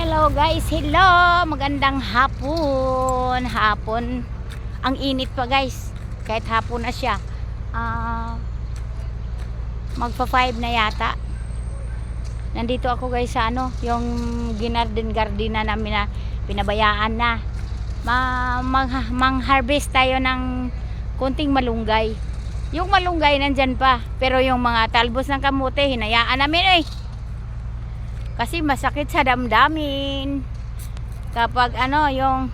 Hello guys, hello! Magandang hapon. Hapon. Ang init pa guys. Kahit hapon na siya. Magpa 5 na yata. Nandito ako guys sa yung ginarden-gardena namin na pinabayaan na. Mang-harvest tayo ng konting malunggay. Yung malunggay nandyan pa. Pero yung mga talbos ng kamote, hinayaan namin eh. Kasi masakit sa damdamin kapag yung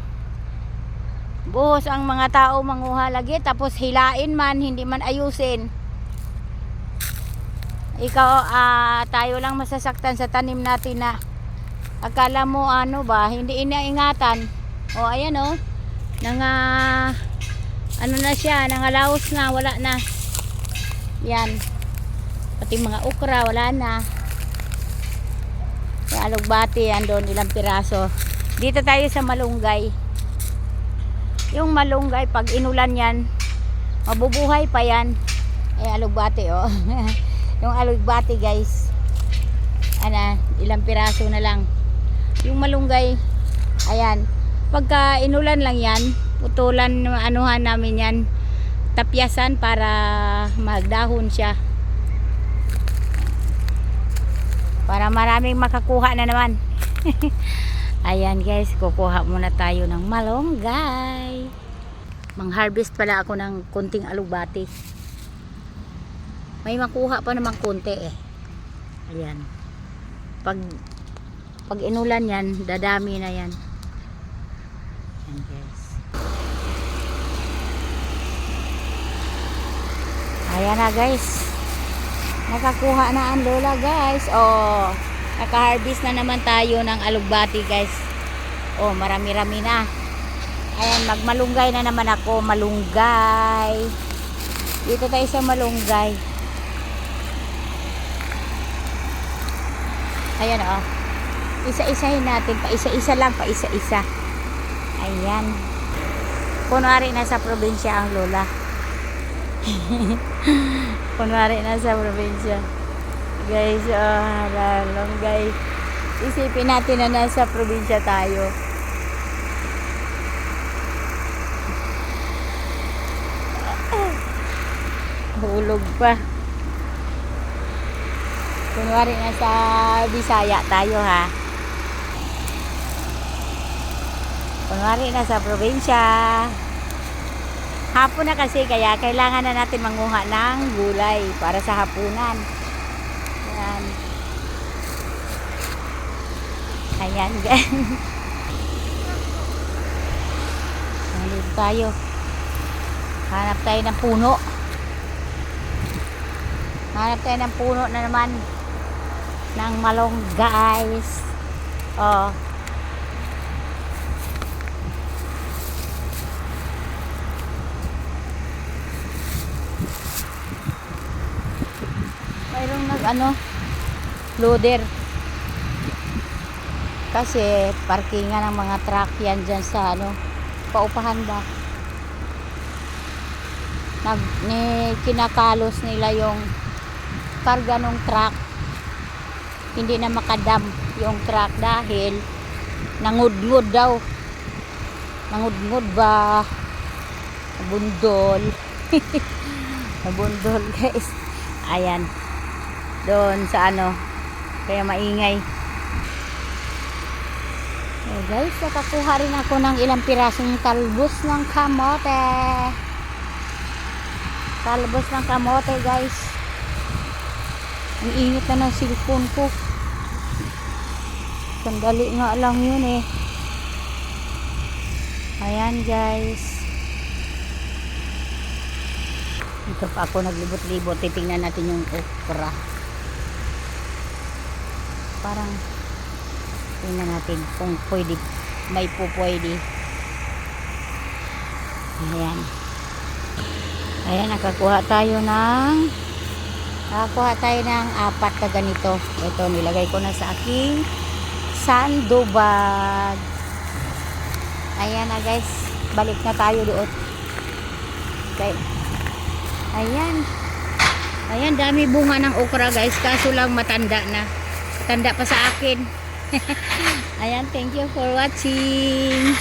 buhos ang mga tao manguha lagi tapos hilain man, hindi man ayusin. Ikaw, tayo lang masasaktan sa tanim natin na akala mo hindi inaingatan. O ayan na siya, nangalaos na, wala na. Yan. Pati mga okra, wala na. Yung alugbati, andon ilang piraso. Dito tayo sa malunggay. Yung malunggay, pag inulan yan, mabubuhay pa yan. Alugbati yung alugbati guys, ilang piraso na lang. Yung malunggay, ayan, pagka inulan lang yan, putulan, namin yan, tapyasan para magdahon siya. Para maraming makakuha na naman. Ayan guys, kukuha muna tayo ng malunggay. Mang-harvest pala ako ng kunting alugbati. May makuha pa namang kunti eh. Ayan. Pag inulan yan, dadami na yan. Ayan guys. Ayan na guys. Nakakuha na ang lola guys. Naka-harvest na naman tayo ng alugbati guys. Marami-rami na. Ayan, magmalunggay na naman ako. Malunggay. Dito tayo sa malunggay. Ayan isa-isahin natin. Pa-isa-isa lang. Pa-isa-isa. Ayan. Kunwari nasa probinsya ang lola. Kunwari nasa probinsya guys. Malunggay, isipin natin na nasa probinsya tayo. Hulog pa. Kunwari nasa Bisaya tayo ha. Kunwari nasa probinsya. Hapon na kasi, kaya kailangan na natin manguha ng gulay para sa hapunan. Ayan. Ayan guys. Nandito tayo. Hanap tayo ng puno. Hanap tayo ng puno na naman ng malunggay. Mayroong loader. Kasi parkingan ng mga truck yan dyan sa paupahan ba. Kinakalos nila yung karga ng truck. Hindi na makadam yung truck dahil nangudngud daw. Nangudngud ba? Nabundol. Nabundol guys. Ayan. Doon sa kaya maingay. Guys, nakakuha rin ako ng ilang pirasong talbos ng kamote. Talbos ng kamote guys. Ang init na ng cellphone ko. Sandali nga lang yun eh. Ayan guys. Dito pa ako naglibot-libot. Titingnan natin yung okra. Parang tingnan natin kung pwede, may pwede. Ayan, nakakuha tayo ng 4 na ganito. Ito, nilagay ko na sa aking sando bag. Ayan na guys, balik na tayo doon. Okay. Ayan, dami bunga ng okra guys, kaso lang matanda na. Tanda pa sa akin. Ayan, thank you for watching.